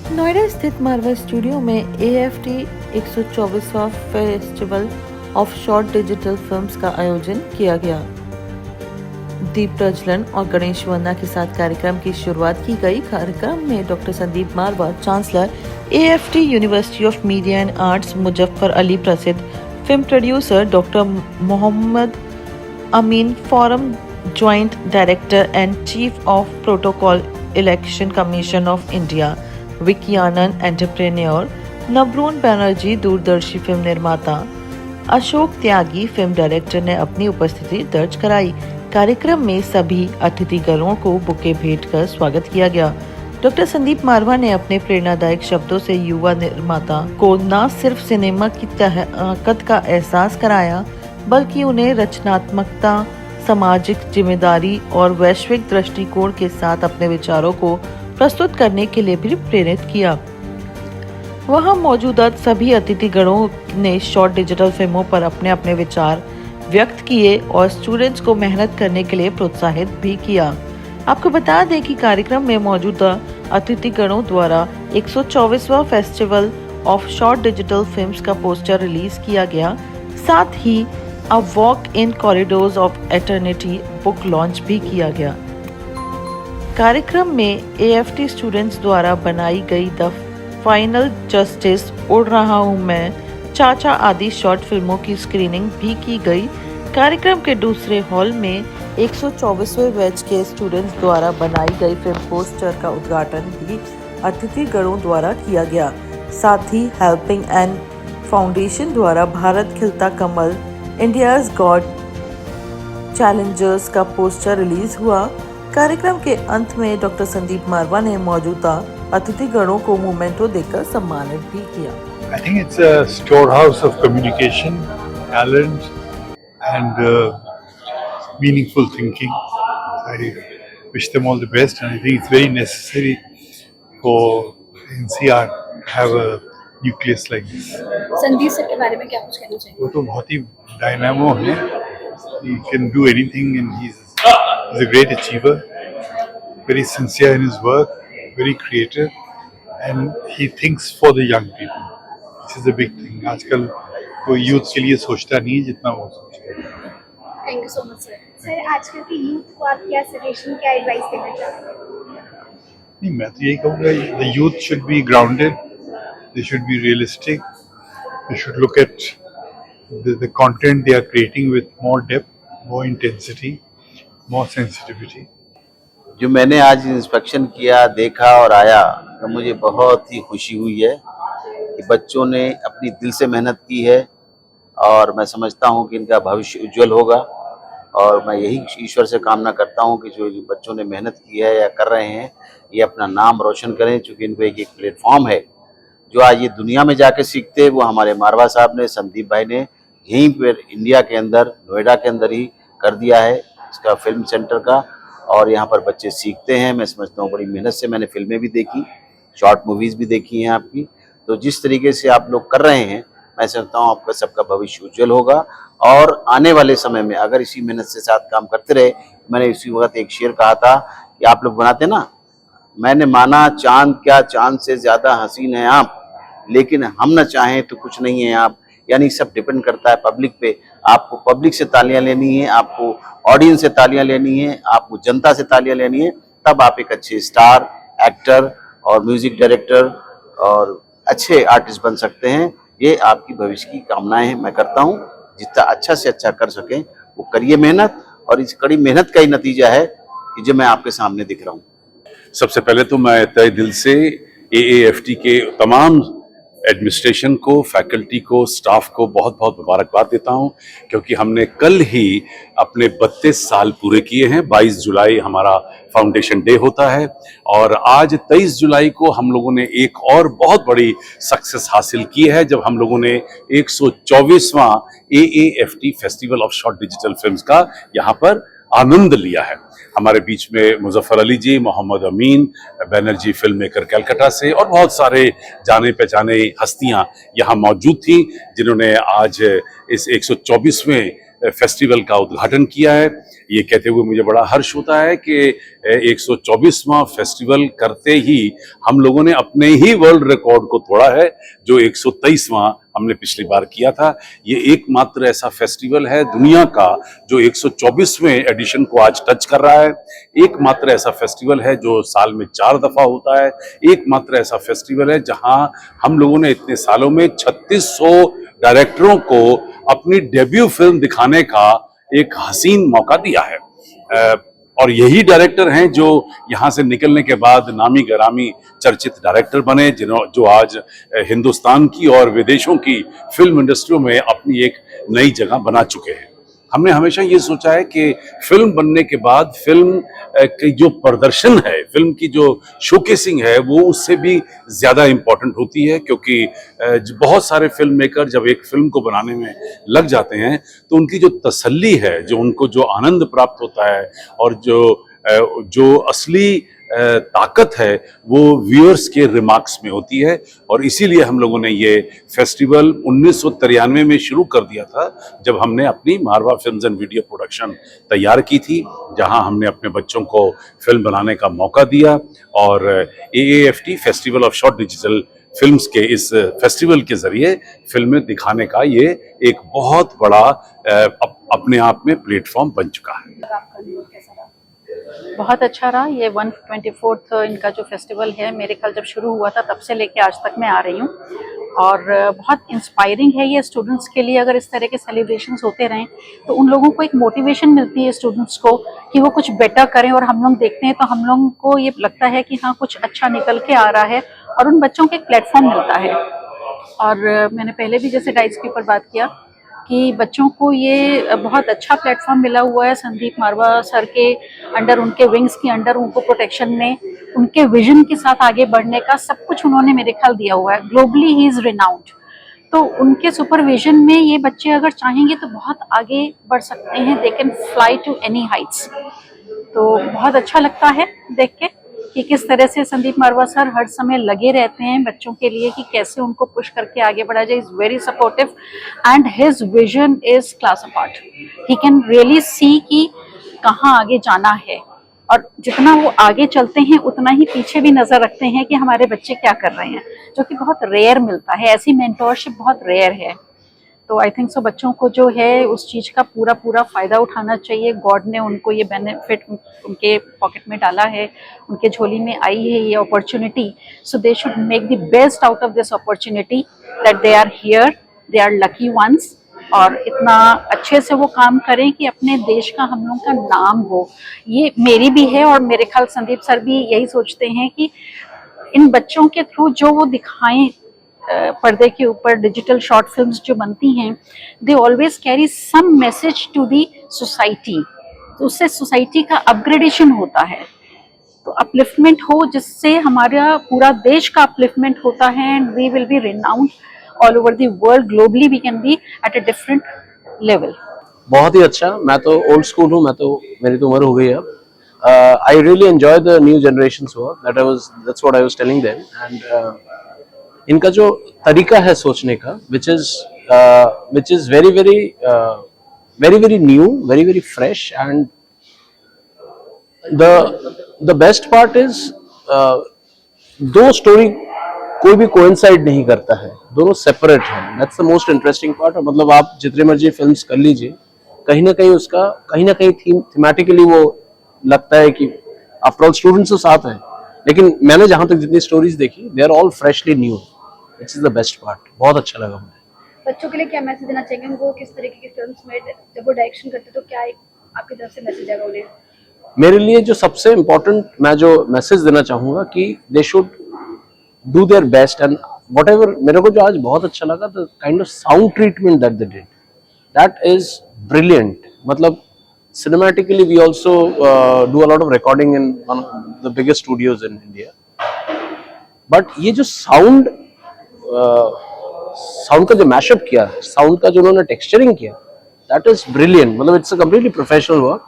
नोएडा स्थित मारवा स्टूडियो में AFT 124वां festival of short digital films का आयोजन किया गया। दीप प्रज्वलन और गणेश वंदना के साथ कार्यक्रम की शुरुआत की गई। कार्यक्रम में doctor Sandeep Marwah, chancellor AFT university of media and arts Muzaffar Ali, प्रसिद्ध film producer doctor Mohammad Amin, forum joint director and chief of protocol election commission of India, Vicky Anand entrepreneur, Navroon Banerjee दूरदर्शी फिल्म निर्माता, अशोक त्यागी फिल्म डायरेक्टर ने अपनी उपस्थिति दर्ज कराई। कार्यक्रम में सभी अतिथिगणों को बुके भेंट कर स्वागत किया गया। डॉक्टर संदीप मारवा ने अपने प्रेरणादायक शब्दों से युवा निर्माता को न सिर्फ सिनेमा की ताकत का एहसास कराया, बल्कि उन्हें रचनात्मकता, सामाजिक जिम्मेदारी और वैश्विक दृष्टिकोण के साथ अपने विचारों को प्रस्तुत करने के लिए भी प्रेरित किया। वहां मौजूदा सभी अतिथिगणों ने शॉर्ट डिजिटल फिल्मों पर अपने अपने विचार व्यक्त किए और स्टूडेंट्स को मेहनत करने के लिए प्रोत्साहित भी किया। आपको बता दें कि कार्यक्रम में मौजूदा अतिथिगणों द्वारा 124वां festival of short digital films का पोस्टर रिलीज किया गया। साथ ही a walk in corridors of eternity book launch भी किया गया। कार्यक्रम में AFT स्टूडेंट्स द्वारा बनाई गई द फाइनल जस्टिस, उड़ रहा हूँ मैं, चाचा आदि शॉर्ट फिल्मों की स्क्रीनिंग भी की गई। कार्यक्रम के दूसरे हॉल में 124वें बैच के स्टूडेंट्स द्वारा बनाई गई फिल्म पोस्टर का उद्घाटन भी अतिथिगणों द्वारा किया गया। साथ ही हेल्पिंग एंड फाउंडेशन द्वारा भारत खिलता कमल, इंडियाज गॉड चैलेंजर्स का पोस्टर रिलीज हुआ। कार्यक्रम के अंत में डॉक्टर संदीप मारवा ने मौजूदा अतिथिगणों को मोमेंटो देकर सम्मानित भी किया। I think it's a storehouse of communication, talent, and meaningful thinking. I wish them all the best, and I think it's very necessary for NCR to have a nucleus like this. Sandeep sir के बारे में क्या कुछ कहना चाहिए? वो तो बहुत ही डायनामो है. He can do anything, and he's a great achiever. Very sincere in his work, very creative, and he thinks for the young people. This is a big thing. आजकल कोई यूथ के लिए सोचता नहीं जितना वो सोचता है। Thank you so much sir. Sir, आजकल की यूथ को आप क्या सजेशन, क्या एडवाइस देना चाहते हैं? नहीं, मैं तो यही कहूँगा, the youth should be grounded, they should be realistic, they should look at the content they are creating with more depth, more intensity, more sensitivity. जो मैंने आज इंस्पेक्शन किया, देखा और आया, तो मुझे बहुत ही खुशी हुई है कि बच्चों ने अपनी दिल से मेहनत की है और मैं समझता हूँ कि इनका भविष्य उज्जवल होगा। और मैं यही ईश्वर से कामना करता हूँ कि जो बच्चों ने मेहनत की है या कर रहे हैं, ये अपना नाम रोशन करें, क्योंकि इनको एक प्लेटफॉर्म है जो आज ये दुनिया में जाके सीखते हैं। वो हमारे मारवा साहब ने, संदीप भाई ने यहीं पर इंडिया के अंदर, नोएडा के अंदर ही कर दिया है इसका फिल्म सेंटर का, और यहाँ पर बच्चे सीखते हैं। मैं समझता हूँ बड़ी मेहनत से, मैंने फिल्में भी देखी, शॉर्ट मूवीज़ भी देखी हैं आपकी, तो जिस तरीके से आप लोग कर रहे हैं, मैं समझता हूँ आपका सबका भविष्य उज्जवल होगा। और आने वाले समय में अगर इसी मेहनत से साथ काम करते रहे, मैंने इसी वक्त एक शेर कहा था कि आप लोग बनाते ना, मैंने माना चांद क्या चांद से ज़्यादा हसीन है आप, लेकिन हम न चाहें तो कुछ नहीं है आप। यानी सब डिपेंड करता है पब्लिक पे। आपको पब्लिक से तालियां लेनी है, आपको ऑडियंस से तालियां लेनी है, आपको जनता से तालियां लेनी है, तब आप एक अच्छे स्टार, एक्टर और म्यूजिक डायरेक्टर और अच्छे आर्टिस्ट बन सकते हैं। ये आपकी भविष्य की कामनाएं हैं। मैं करता हूँ जितना अच्छा से अच्छा कर सकें वो करिए मेहनत, और इस कड़ी मेहनत का ही नतीजा है कि जो मैं आपके सामने दिख रहा हूँ। सबसे पहले तो मैं तहे दिल से AAFT के तमाम एडमिनिस्ट्रेशन को, फैकल्टी को, स्टाफ को बहुत बहुत मुबारकबाद देता हूं, क्योंकि हमने कल ही अपने 32 साल पूरे किए हैं। 22 जुलाई हमारा फाउंडेशन डे होता है, और आज 23 जुलाई को हम लोगों ने एक और बहुत बड़ी सक्सेस हासिल की है, जब हम लोगों ने 124वां AAFT festival of short digital films का यहाँ पर आनंद लिया है। हमारे बीच में मुजफ्फर अली जी, मोहम्मद अमीन बनर्जी फिल्म मेकर कलकत्ता से, और बहुत सारे जाने पहचाने हस्तियां यहाँ मौजूद थी, जिन्होंने आज इस 124वें फेस्टिवल का उद्घाटन किया है। ये कहते हुए मुझे बड़ा हर्ष होता है कि 124वां फेस्टिवल करते ही हम लोगों ने अपने ही वर्ल्ड रिकॉर्ड को तोड़ा है, जो 123वां हमने पिछली बार किया था। ये एकमात्र ऐसा फेस्टिवल है दुनिया का जो 124वें एडिशन को आज टच कर रहा है। एकमात्र ऐसा फेस्टिवल है जो साल में 4 दफा होता है। एकमात्र ऐसा फेस्टिवल है जहां हम लोगों ने इतने सालों में 3600 डायरेक्टरों को अपनी डेब्यू फिल्म दिखाने का एक हसीन मौका दिया है। और यही डायरेक्टर हैं जो यहाँ से निकलने के बाद नामी गरामी चर्चित डायरेक्टर बने, जो आज हिंदुस्तान की और विदेशों की फिल्म इंडस्ट्री में अपनी एक नई जगह बना चुके हैं। हमने हमेशा ये सोचा है कि फिल्म बनने के बाद फिल्म की जो प्रदर्शन है, फिल्म की जो शोकेसिंग है, वो उससे भी ज़्यादा इम्पोर्टेंट होती है, क्योंकि बहुत सारे फिल्म मेकर जब एक फिल्म को बनाने में लग जाते हैं तो उनकी जो तसल्ली है, जो उनको जो आनंद प्राप्त होता है और जो असली ताकत है वो व्यूअर्स के रिमार्क्स में होती है। और इसीलिए हम लोगों ने ये फेस्टिवल 1993 में शुरू कर दिया था, जब हमने अपनी मारवा फिल्म्स एंड वीडियो प्रोडक्शन तैयार की थी, जहां हमने अपने बच्चों को फिल्म बनाने का मौका दिया। और AAFT festival of short digital films के इस फेस्टिवल के जरिए फिल्में दिखाने का ये एक बहुत बड़ा अपने आप में प्लेटफॉर्म बन चुका है। बहुत अच्छा रहा। ये 124th इनका जो फेस्टिवल है, मेरे ख्याल जब शुरू हुआ था तब से लेके आज तक मैं आ रही हूँ, और बहुत इंस्पायरिंग है ये स्टूडेंट्स के लिए। अगर इस तरह के सेलिब्रेशंस होते रहें तो उन लोगों को एक मोटिवेशन मिलती है स्टूडेंट्स को कि वो कुछ बेटर करें, और हम लोग देखते हैं तो हम लोगों को ये लगता है कि हाँ कुछ अच्छा निकल के आ रहा है, और उन बच्चों को एक प्लेटफॉर्म मिलता है। और मैंने पहले भी जैसे डाइट्स के ऊपर बात किया कि बच्चों को ये बहुत अच्छा प्लेटफॉर्म मिला हुआ है संदीप मारवा सर के अंडर, उनके विंग्स के अंडर, उनको प्रोटेक्शन में, उनके विजन के साथ आगे बढ़ने का सब कुछ उन्होंने मेरे ख्याल दिया हुआ है। Globally he is renowned. तो उनके सुपरविजन में ये बच्चे अगर चाहेंगे तो बहुत आगे बढ़ सकते हैं। They can fly to any heights. तो बहुत अच्छा लगता है देख के कि किस तरह से संदीप मारवा सर हर समय लगे रहते हैं बच्चों के लिए, कि कैसे उनको पुश करके आगे बढ़ा जाए। Is very supportive and his vision is class apart. He can really see कि कहाँ आगे जाना है, और जितना वो आगे चलते हैं उतना ही पीछे भी नजर रखते हैं कि हमारे बच्चे क्या कर रहे हैं, जो कि बहुत रेयर मिलता है। ऐसी मेंटोरशिप बहुत रेयर है। तो आई थिंक सो बच्चों को जो है उस चीज़ का पूरा फ़ायदा उठाना चाहिए। गॉड ने उनको ये बेनिफिट उनके पॉकेट में डाला है, उनके झोली में आई है ये opportunity. So they should make the best out of this opportunity that they are here, they are lucky ones, और इतना अच्छे से वो काम करें कि अपने देश का हम लोग का नाम हो। ये मेरी भी है, और मेरे ख्याल संदीप सर भी यही सोचते हैं कि इन बच्चों के थ्रू जो वो दिखाएं पर्दे के ऊपर, डिजिटल शॉर्ट फिल्म्स जो बनती हैं, they always carry some message to the society. तो उससे सोसाइटी का अपग्रेडेशन होता है, तो अपलिफ्टमेंट हो, जिससे हमारा पूरा देश का अपलिफ्टमेंट होता है, and we will be renowned all over the world. Globally we can be at a different level. बहुत ही अच्छा। मैं तो ओल्ड स्कूल हूँ, मेरी तो उम्र हो गई अब। I really enjoy the new generations work, that's what I was telling them. And इनका जो तरीका है सोचने का, which is very very new, very fresh, and the best part is दो स्टोरी कोई भी कोइंसाइड नहीं करता है, दोनों सेपरेट हैं। That's the most interesting part. मतलब आप जितने मर्जी फिल्म्स कर लीजिए, कहीं ना कहीं थीमेटिकली वो लगता है कि आफ्टर ऑल स्टूडेंट्स तो साथ हैं, लेकिन मैंने जहां तक जितनी स्टोरीज देखी, they are all freshly new. This is the best part. बहुत अच्छा लगा मुझे। बच्चों के लिए क्या मैसेज देना चाहेंगे? उनको किस तरीके की फिल्म्स में जब वो डायरेक्शन करते तो क्या एक आपकी तरफ से मैसेज आएगा उन्हें? मेरे लिए जो सबसे इम्पोर्टेंट मैं जो मैसेज देना चाहूंगा कि they should do their best, and whatever. मेरे को जो आज बहुत अच्छा लगा, the kind of sound treatment that they did, that is brilliant. मतलब cinematically we also do a lot of recording in one of the biggest studios in India, but ये जो साउंड का जो मैशअप किया, साउंड का जो उन्होंने texturing किया, दैट इज ब्रिलियंट। मतलब it's a completely professional work.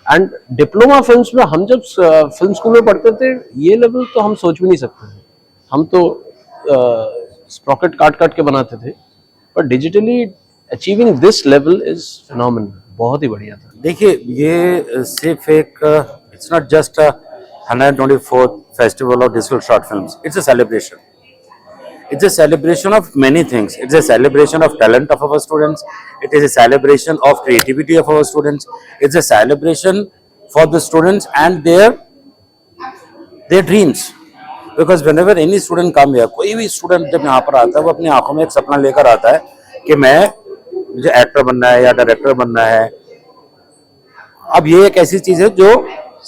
And diploma films में हम जब फिल्म स्कूल में पढ़ते थे, ये लेवल तो हम सोच भी नहीं सकते थे। हम तो स्प्रॉकेट काट के बनाते थे, पर digitally achieving this level is phenomenal, बहुत ही बढ़िया था। देखिए, ये सिर्फ एक it's not just 124th festival of digital short films, it's a celebration. It's a celebration of many things. It's a celebration of talent of our students. It is a celebration of creativity of our students. It's a celebration for the students and their dreams. Because whenever any student come here, कोई भी student जब यहाँ पर आता है, वो अपनी आंखों में एक सपना लेकर आता है कि मुझे एक्टर बनना है या डायरेक्टर बनना है. अब ये एक ऐसी चीज है जो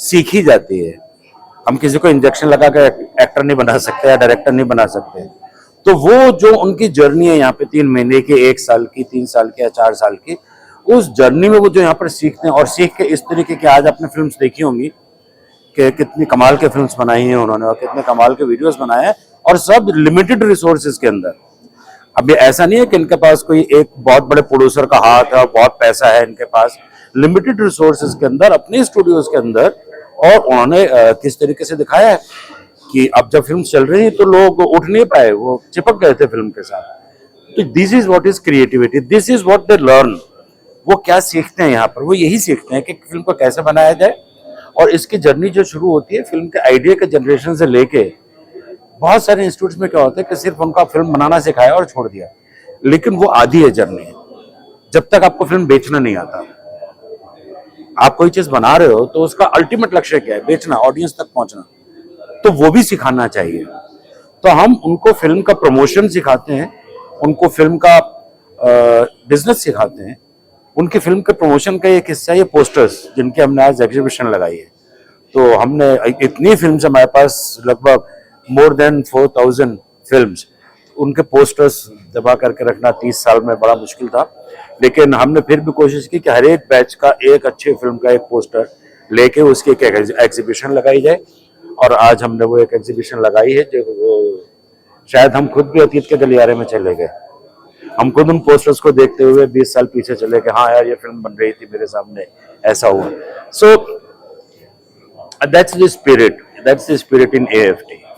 सीखी जाती है. हम किसी को इंजेक्शन लगा कर एक्टर नहीं बना सकते या डायरेक्टर नहीं बना सकते. तो वो जो उनकी जर्नी है यहाँ पे 3 महीने की, 1 साल की, 3 साल की या 4 साल की, उस जर्नी में वो जो यहाँ पर सीखते हैं और सीख के इस तरीके की आज आपने फिल्म्स देखी होंगी कि कितनी कमाल के फिल्म्स बनाई हैं उन्होंने और कितने कमाल के वीडियोस बनाए हैं, और सब लिमिटेड रिसोर्सेज के अंदर. अब ये ऐसा नहीं है कि इनके पास कोई एक बहुत बड़े प्रोड्यूसर का हाथ है और बहुत पैसा है इनके पास. लिमिटेड रिसोर्सेज के अंदर अपने स्टूडियोज के अंदर, और उन्होंने किस तरीके से दिखाया है कि अब जब फिल्म चल रही है तो लोग उठ नहीं पाए, वो चिपक गए थे फिल्म के साथ. तो this is what is creativity, this is what they learn. वो क्या सीखते हैं यहाँ पर, वो यही सीखते हैं कि फिल्म को कैसे बनाया जाए. और इसकी जर्नी जो शुरू होती है फिल्म के आइडिया के जनरेशन से लेके, बहुत सारे इंस्टीट्यूट्स में क्या होता है कि सिर्फ उनका फिल्म बनाना सिखाया और छोड़ दिया, लेकिन वो आधी है जर्नी. जब तक आपको फिल्म बेचना नहीं आता, आप कोई चीज बना रहे हो तो उसका अल्टीमेट लक्ष्य क्या है, बेचना, ऑडियंस तक पहुंचना. तो वो भी सिखाना चाहिए. तो हम उनको फिल्म का प्रमोशन सिखाते हैं, उनको फिल्म का बिजनेस सिखाते हैं. उनकी फिल्म के प्रमोशन का एक हिस्सा ये पोस्टर्स, जिनके हमने आज एग्जीबिशन लगाई है. तो हमने इतनी फिल्म्स हमारे पास, लगभग मोर देन 4000 फिल्म्स, उनके पोस्टर्स दबा करके रखना 30 साल में बड़ा मुश्किल था. लेकिन हमने फिर भी कोशिश की कि हर एक बैच का एक अच्छी फिल्म का एक पोस्टर लेके उसकी एक एग्जीबिशन लगाई जाए. और आज हमने वो एक एग्जीबिशन लगाई है जो शायद हम खुद भी अतीत के गलियारे में चले गए. हम खुद उन पोस्टर्स को देखते हुए 20 साल पीछे चले गए, हाँ यार ये फिल्म बन रही थी मेरे सामने, ऐसा हुआ. So that's the spirit in AFT.